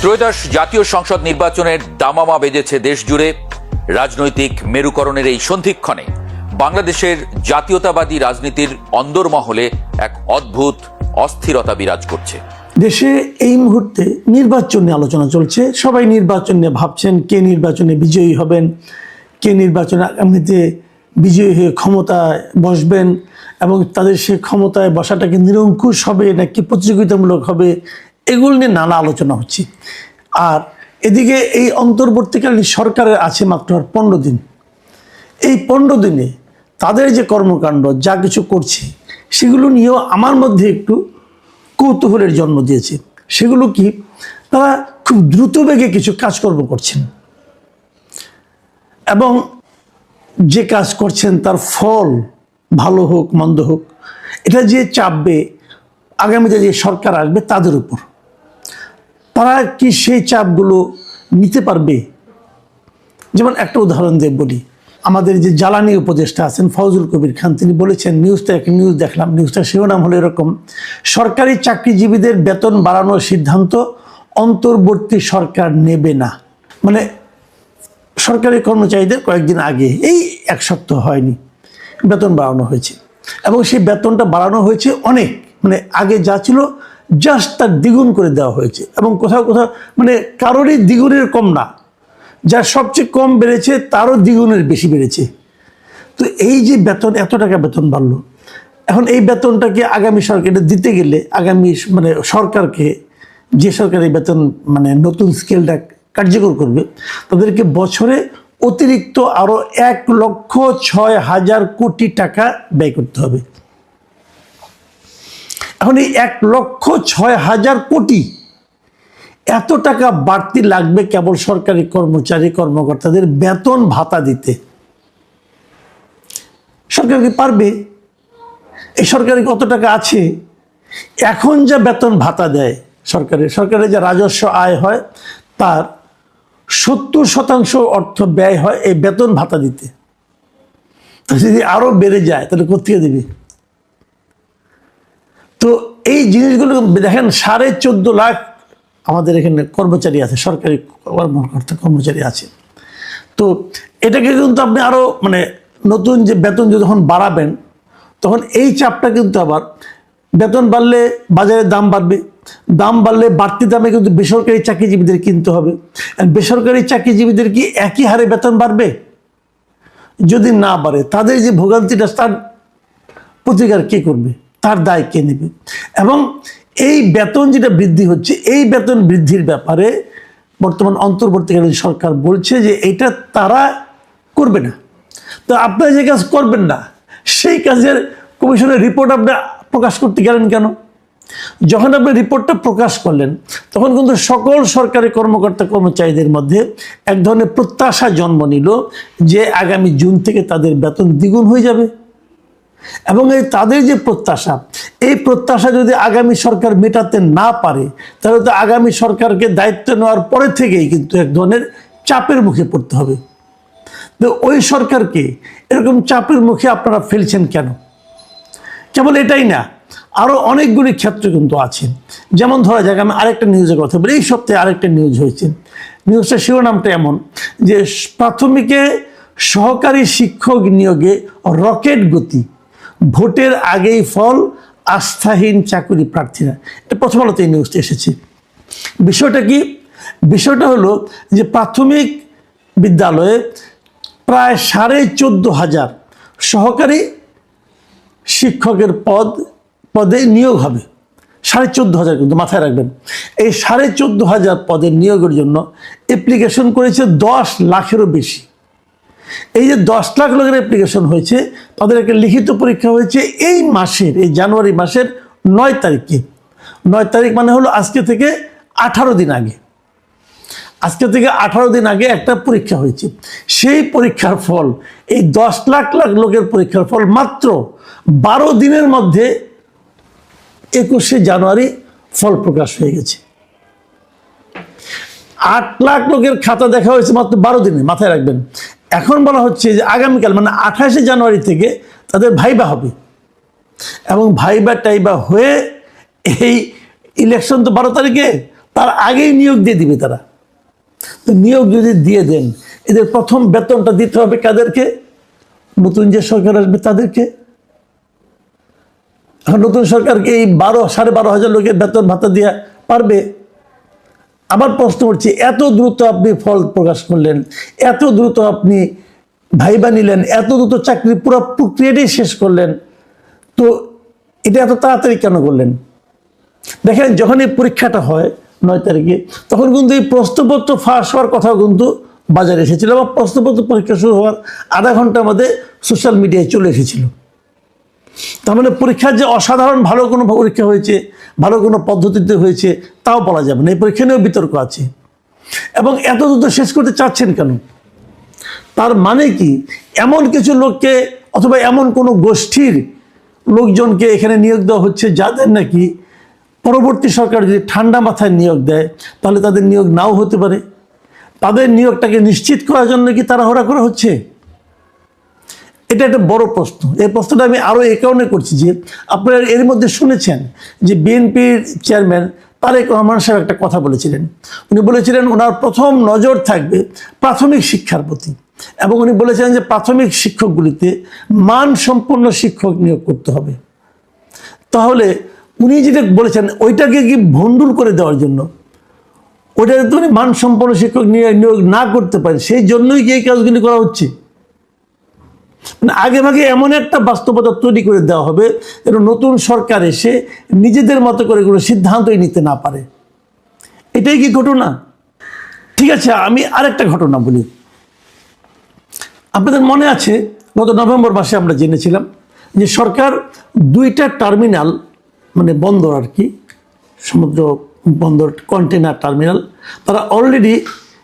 ত্রয়োদশ জাতীয় সংসদ নির্বাচনের দামামা বেজেছে দেশ জুড়ে। রাজনৈতিক মেরুকরণের এই সন্ধিক্ষণে বাংলাদেশের জাতীয়তাবাদী রাজনীতির অন্দরমহলে এক অদ্ভুত অস্থিরতা বিরাজ করছে। দেশে এই মুহূর্তে নির্বাচন নিয়ে আলোচনা চলছে। সবাই নির্বাচন নিয়ে ভাবছেন কে নির্বাচনে বিজয়ী হবেন, কে নির্বাচনে আগামীতে বিজয়ী হয়ে ক্ষমতায় বসবেন এবং তাদের সে ক্ষমতায় বসাটাকে নিরঙ্কুশ হবে নাকি প্রতিযোগিতামূলক হবে, এগুলো নিয়ে নানা আলোচনা হচ্ছে। আর এদিকে এই অন্তর্বর্তীকালীন সরকারের আছে মাত্র 15 দিন। এই 15 দিনে তাদের যে কর্মকাণ্ড যা কিছু করছে সেগুলো নিয়েও আমার মধ্যে একটু কৌতূহলের জন্ম দিয়েছে। সেগুলো কি, তারা খুব দ্রুত বেগে কিছু কাজকর্ম করছেন এবং যে কাজ করছেন তার ফল ভালো হোক মন্দ হোক এটা যে চাপবে আগামীতে যে সরকার আসবে তাদের উপর। তারা কি সেই চাপগুলো নিতে পারবে? যেমন একটা উদাহরণ দিয়ে বলি, আমাদের যে জ্বালানি উপদেষ্টা আছেন ফজলুল কবির খান, তিনি বলেছেন, একটা নিউজ দেখলাম, নিউজটার শিরোনাম হলো এরকম: সরকারি চাকরিজীবীদের বেতন বাড়ানোর সিদ্ধান্ত অন্তর্বর্তী সরকার নেবে না। মানে সরকারি কর্মচারীদের কয়েকদিন আগে, এই এক সপ্তাহ হয়নি, বেতন বাড়ানো হয়েছে এবং সেই বেতনটা বাড়ানো হয়েছে অনেক, মানে আগে যা ছিল জাস্ট তার দ্বিগুণ করে দেওয়া হয়েছে এবং কোথাও কোথাও মানে কারোরই দ্বিগুণের কম না, যার সবচেয়ে কম বেড়েছে তারও দ্বিগুণের বেশি বেড়েছে। তো এই যে বেতন, এত টাকা বেতন বাড়লো, এখন এই বেতনটাকে আগামী সরকারে দিতে গেলে আগামী মানে সরকারকে, যে সরকার এই বেতন মানে নতুন স্কেলটা কার্যকর করবে, তাদেরকে বছরে অতিরিক্ত আরও 1,06,000 কোটি টাকা ব্যয় করতে হবে। এখন এই 1,06,000 কোটি এত টাকা বাড়তি লাগবে কেবল সরকারি কর্মচারী কর্মকর্তাদের বেতন ভাতা দিতে। সরকার কি পারবে? এই সরকারে কত টাকা আছে? এখন যা বেতন ভাতা দেয় সরকারের যে রাজস্ব আয় হয় তার 70% অর্থ ব্যয় হয় এই বেতন ভাতা দিতে। তো যদি আরো বেড়ে যায় তাহলে কোথেকে দেবে? তো এই জিনিসগুলো দেখেন, 14.5 লাখ আমাদের এখানে কর্মচারী আছে, সরকারি কর্মচারী আছে। তো এটাকে কিন্তু আপনি আরো মানে নতুন যে বেতন যখন বাড়াবেন তখন এই চাপটা কিন্তু আবার, বেতন বাড়লে বাজারের দাম বাড়বে, দাম বাড়লে বাড়তি দামে কিন্তু বেসরকারি চাকরিজীবীদের কিনতে হবে। বেসরকারি চাকরিজীবীদের কি একই হারে বেতন বাড়বে? যদি না বাড়ে তাদের যে ভোগান্তিটা তার প্রতিকার কে করবে, তার দায় কে নেবে? এবং এই বেতন যেটা বৃদ্ধি হচ্ছে, এই বেতন বৃদ্ধির ব্যাপারে বর্তমান অন্তর্বর্তীকালীন সরকার বলছে যে এটা তারা করবে না। তো আপনারা যে কাজ করবেন না সেই কাজের কমিশনের রিপোর্ট আপনি প্রকাশ করতে গেলেন কেন? যখন আপনি রিপোর্টটা প্রকাশ করলেন তখন কিন্তু সকল সরকারি কর্মকর্তা কর্মচারীদের মধ্যে এক ধরনের প্রত্যাশা জন্ম নিল যে আগামী জুন থেকে তাদের বেতন দ্বিগুণ হয়ে যাবে। এবং এই তাদের যে প্রত্যাশা, এই প্রত্যাশা যদি আগামী সরকার মেটাতে না পারে তাহলে তো আগামী সরকারকে দায়িত্ব নেওয়ার পরে থেকেই কিন্তু এক ধরনের চাপের মুখে পড়তে হবে। তো ওই সরকারকে এরকম চাপের মুখে আপনারা ফেলছেন কেন? কেবল এটাই না, আরও অনেকগুলি ক্ষেত্র কিন্তু আছে। যেমন ধরা যাক, আমি আরেকটা নিউজের কথা বলি। এই সপ্তাহে আরেকটা নিউজ হয়েছে। নিউজটার শিরোনামটা এমন যে প্রাথমিকে সহকারী শিক্ষক নিয়োগে রকেট গতি, ভোটের আগেই ফল, আস্থাহীন চাকরি প্রার্থীরা। এটা প্রথম আলোতে এই নিউজটা এসেছে। বিষয়টা কি? বিষয়টা হলো যে প্রাথমিক বিদ্যালয়ে প্রায় 14,500 সহকারী শিক্ষকের পদে নিয়োগ হবে। 14,500, কিন্তু মাথায় রাখবেন এই 14,500 পদের নিয়োগের জন্য অ্যাপ্লিকেশন করেছে 10 লাখেরও বেশি। এই যে 10 লাখ লোকের অ্যাপ্লিকেশন হয়েছে, তাদের একটা লিখিত পরীক্ষা হয়েছে এই মাসের, এই জানুয়ারি মাসের 9 তারিখে। 9 তারিখ মানে হলো আজকে থেকে 18 দিন আগে। আজকে থেকে 18 দিন আগে একটা পরীক্ষা হয়েছে। সেই পরীক্ষার ফল, এই 10 লাখ লোকের পরীক্ষার ফল মাত্র 12 দিনের মধ্যে 21শে জানুয়ারি ফল প্রকাশ হয়ে গেছে। 8 লাখ লোকের খাতা দেখা হয়েছে মাত্র 12 দিনে, মাথায় রাখবেন। এখন বলা হচ্ছে যে আগামীকাল মানে 28শে জানুয়ারি থেকে তাদের ভাইবা হবে এবং ভাইবা টাইবা হয়ে এই ইলেকশন তো 12 তারিখে, তার আগেই নিয়োগ দিয়ে দিবে তারা। তো নিয়োগ যদি দিয়ে দেন, এদের প্রথম বেতনটা দিতে হবে কাদেরকে? নতুন যে সরকার আসবে তাদেরকে। এখন নতুন সরকারকে এই 12,500 লোকের বেতন ভাতা দেওয়া পারবে? আবার প্রশ্ন করছি, এত দ্রুত আপনি ফল প্রকাশ করলেন, এত দ্রুত আপনি ভাইবা নিলেন, এত দ্রুত চাকরির পুরো প্রক্রিয়াটাই শেষ করলেন, তো এটা এত তাড়াতাড়ি কেন করলেন? দেখেন, যখন এই পরীক্ষাটা হয় 9 তারিখে, তখন কিন্তু এই প্রশ্নপত্র ফাঁস হওয়ার কথাও কিন্তু বাজারে এসেছিল, বা প্রশ্নপত্র পরীক্ষা শুরু হওয়ার আধা ঘন্টার মধ্যে সোশ্যাল মিডিয়ায় চলে এসেছিল। তার মানে পরীক্ষার যে অসাধারণ ভালো কোনো পরীক্ষা হয়েছে, ভালো কোনো পদ্ধতিতে হয়েছে, তাও বলা যাবে না। এই পরীক্ষা নিয়েও বিতর্ক আছে। এবং এত দ্রুত শেষ করতে চাচ্ছেন কেন? তার মানে কি, এমন কিছু লোককে অথবা এমন কোনো গোষ্ঠীর লোকজনকে এখানে নিয়োগ দেওয়া হচ্ছে যাদের নাকি পরবর্তী সরকার যদি ঠান্ডা মাথায় নিয়োগ দেয়, তাহলে তাদের নিয়োগ নাও হতে পারে। তাদের নিয়োগটাকে নিশ্চিত করার জন্য কি তাড়াহুড়া করা হচ্ছে? এটা একটা বড় প্রশ্ন। এই প্রশ্নটা আমি আরও এই কারণে করছি যে, আপনারা এর মধ্যে শুনেছেন যে বিএনপির চেয়ারম্যান তারেক রহমান সাহেব একটা কথা বলেছিলেন। উনি বলেছিলেন ওনার প্রথম নজর থাকবে প্রাথমিক শিক্ষার প্রতি, এবং উনি বলেছিলেন যে প্রাথমিক শিক্ষকগুলিতে মানসম্পন্ন শিক্ষক নিয়োগ করতে হবে। তাহলে উনি যেটা বলেছেন ওইটাকে কি ভণ্ডুল করে দেওয়ার জন্য, ওইটা যদি উনি মানসম্পন্ন শিক্ষক নিয়োগ না করতে পারেন, সেই জন্যই কি এই কাজগুলি করা হচ্ছে। মানে আগে ভাগে এমন একটা বাস্তবতা তৈরি করে দেওয়া হবে যেন নতুন সরকার এসে নিজেদের মতো করে কোনো সিদ্ধান্তই নিতে না পারে। এটাই কি ঘটনা? ঠিক আছে, আমি আরেকটা ঘটনা বলি। আপনাদের মনে আছে গত নভেম্বর মাসে আমরা জেনেছিলাম যে সরকার 2টা টার্মিনাল, মানে বন্দর আর কি, সমুদ্র বন্দর কন্টেনার টার্মিনাল, তারা অলরেডি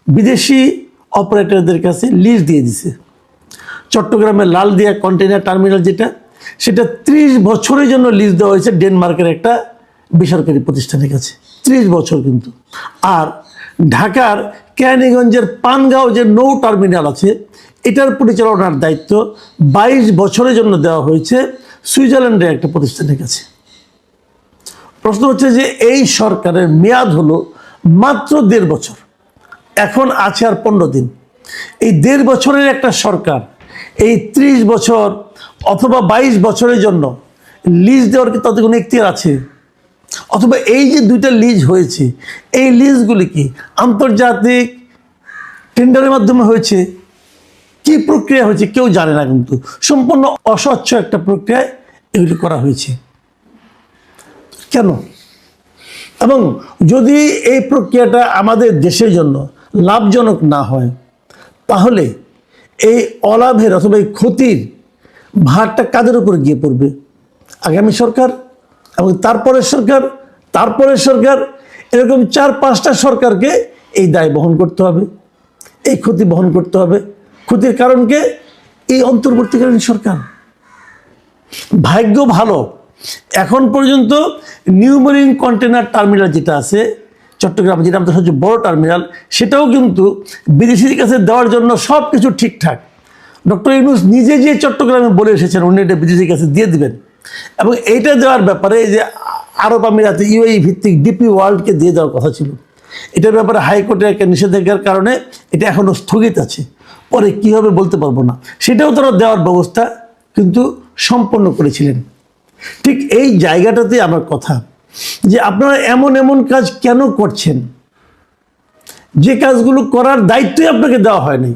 বিদেশি অপারেটরদের কাছে লিজ দিয়ে দিছে। চট্টগ্রামের লালদিয়া কন্টেনার টার্মিনাল যেটা, সেটা 30 বছরের জন্য লিজ দেওয়া হয়েছে ডেনমার্কের একটা বেসরকারি প্রতিষ্ঠানের কাছে। 30 বছর কিন্তু। আর ঢাকার কেরানীগঞ্জের পানগাঁও যে নৌ টার্মিনাল আছে, এটার পরিচালনার দায়িত্ব 22 বছরের জন্য দেওয়া হয়েছে সুইজারল্যান্ডের একটা প্রতিষ্ঠানের কাছে। প্রশ্ন হচ্ছে যে এই সরকারের মেয়াদ হলো মাত্র 1.5 বছর, এখন আছে আর 15 দিন। এই 1.5 বছরের একটা সরকার এই 30 বছর অথবা 22 বছরের জন্য লিজ দেওয়ার কি তাদের কোনো এখতিয়ার আছে? অথবা এই যে 2টা লিজ হয়েছে, এই লিজগুলি কি আন্তর্জাতিক টেন্ডারের মাধ্যমে হয়েছে? কি প্রক্রিয়া হয়েছে কেউ জানে না, কিন্তু সম্পূর্ণ অস্বচ্ছ একটা প্রক্রিয়ায় এগুলি করা হয়েছে। কেন? এবং যদি এই প্রক্রিয়াটা আমাদের দেশের জন্য লাভজনক না হয়, তাহলে এই অলাভের অথবা এই ক্ষতির ভারটা কাদের উপর গিয়ে পড়বে? আগামী সরকার, এবং তারপরের সরকার, তারপরের সরকার, এরকম 4-5টা সরকারকে এই দায় বহন করতে হবে, এই ক্ষতি বহন করতে হবে। ক্ষতির কারণকে এই অন্তর্বর্তীকালীন সরকার। ভাগ্য ভালো, এখন পর্যন্ত নিউ মেরিন কন্টেনার টার্মিনাল যেটা আছে চট্টগ্রামে, যেটা আমাদের সবচেয়ে বড় টার্মিনাল, সেটাও কিন্তু বিদেশির কাছে দেওয়ার জন্য সব কিছু ঠিকঠাক। ডক্টর ইউনূস নিজে যে চট্টগ্রামে বলে এসেছেন উনি এটা বিদেশির কাছে দিয়ে দিবেন, এবং এইটা দেওয়ার ব্যাপারে যে আরব আমিরাতে ইউএই ভিত্তিক ডিপি ওয়ার্ল্ডকে দিয়ে দেওয়ার কথা ছিল, এটার ব্যাপারে হাইকোর্টের একটা নিষেধাজ্ঞার কারণে এটা এখনও স্থগিত আছে। পরে কী হবে বলতে পারবো না, সেটাও তারা দেওয়ার ব্যবস্থা কিন্তু সম্পন্ন করেছিলেন। ঠিক এই জায়গাটাতে আমার কথা যে আপনারা এমন এমন কাজ কেন করছেন যে কাজগুলো করার দায়িত্বই আপনাকে দেওয়া হয়নি।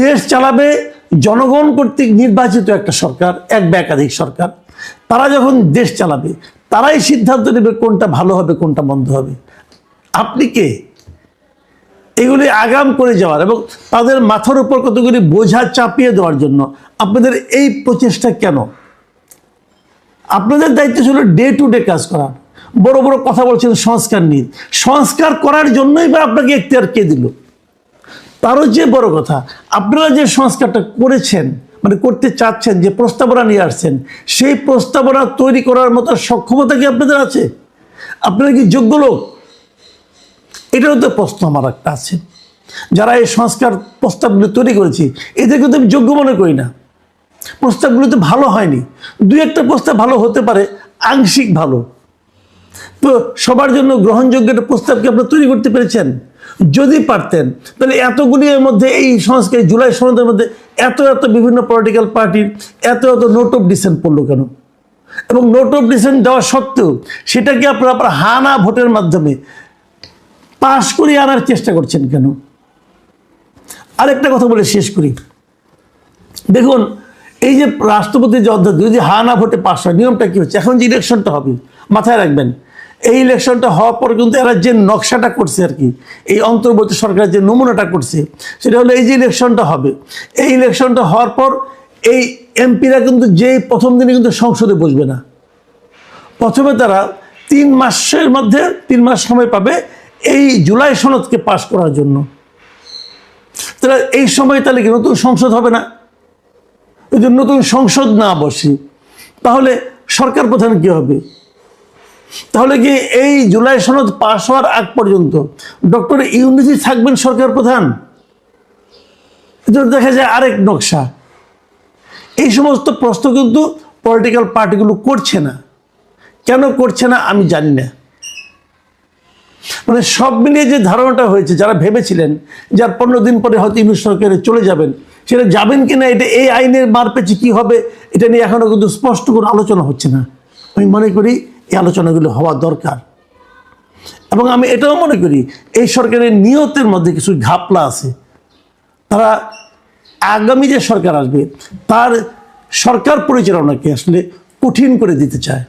দেশ চালাবে জনগণ কর্তৃক নির্বাচিত একটা সরকার, এক বা একাধিক সরকার, তারা যখন দেশ চালাবে তারাই সিদ্ধান্ত নেবে কোনটা ভালো হবে কোনটা মন্দ হবে। আপনি কে এগুলি আগাম করে যাওয়ার এবং তাদের মাথার উপর কতগুলি বোঝা চাপিয়ে দেওয়ার জন্য আপনাদের এই প্রচেষ্টা কেন? আপনাদের দায়িত্ব ছিল ডে টু ডে কাজ করা। বড় বড় কথা বলছেন সংস্কার নিয়ে, সংস্কার করার জন্যই বা আপনাকে এখতিয়ার কে দিল? তারও যে বড় কথা, আপনারা যে সংস্কারটা করেছেন, মানে করতে চাচ্ছেন, যে প্রস্তাবনা নিয়ে আসছেন, সেই প্রস্তাবনা তৈরি করার মতো সক্ষমতা কি আপনাদের আছে? আপনারা কি যোগ্য লোক? এটারও তো প্রশ্ন আমার একটা আছে। যারা এই সংস্কার প্রস্তাবগুলো তৈরি করেছে এদের কিন্তু আমি যোগ্য মনে করি না। প্রস্তাবগুলো তো ভালো হয়নি, 2-1টা প্রস্তাব ভালো হতে পারে, আংশিক ভালো, তো সবার জন্য গ্রহণযোগ্য একটা প্রস্তাবকে আপনারা তৈরি করতে পেরেছেন? যদি পারতেন তাহলে এতগুলি এর মধ্যে এই সংস্কার জুলাই সনদের মধ্যে এত এত বিভিন্ন পলিটিক্যাল পার্টির এত এত নোট অফ ডিসেন্ট পড়লো কেন? এবং নোট অফ ডিসেন্ট দেওয়া সত্ত্বেও সেটাকে আপনারা হানা ভোটের মাধ্যমে পাশ করিয়ে আনার চেষ্টা করছেন কেন? আরেকটা কথা বলে শেষ করি। দেখুন, এই যে রাষ্ট্রপতি যে অধ্যাদেশ যদি হানা ভোটে পাশ হয়, নিয়মটা কি হচ্ছে? এখন যে ইলেকশনটা হবে, মাথায় রাখবেন, এই ইলেকশনটা হওয়ার পর কিন্তু এরা যে নকশাটা করছে আর কি, এই অন্তর্বর্তী সরকার যে নমুনাটা করছে, সেটা হলো এই যে ইলেকশনটা হবে, এই ইলেকশনটা হওয়ার পর এই এমপিরা কিন্তু যেই প্রথম দিনে কিন্তু সংসদে বসবে না। প্রথমে তারা 3 মাসের মধ্যে 3 মাস সময় পাবে এই জুলাই সনদকে পাশ করার জন্য। তাহলে এই সময় তাহলে কি নতুন সংসদ হবে না? যদি নতুন সংসদ না বসে তাহলে সরকার প্রধান কি হবে? তাহলে কি এই জুলাই সনদ পাশ হওয়ার আগ পর্যন্ত ডক্টর ইউনূস থাকবেন সরকার প্রধান? দেখা যায় আরেক নকশা। এই সমস্ত প্রশ্ন কিন্তু পলিটিক্যাল পার্টিগুলো করছে না। কেন করছে না আমি জানি না। মানে সব মিলিয়ে যে ধারণাটা হয়েছে, যারা ভেবেছিলেন যে আর 15 দিন পরে হয়তো ইউনূস সরকারে চলে যাবেন, সেটা যাবেন কিনা, এটা এই আইনের মারপেচে কি হবে, এটা নিয়ে এখনো কিন্তু স্পষ্ট কোনো আলোচনা হচ্ছে না। আমি মনে করি এই আলোচনাগুলো হওয়া দরকার। এবং আমি এটাও মনে করি এই সরকারের নিয়তের মধ্যে কিছু ঘাপলা আছে। তারা আগামী যে সরকার আসবে তার সরকার পরিচালনাকে আসলে কঠিন করে দিতে চায়।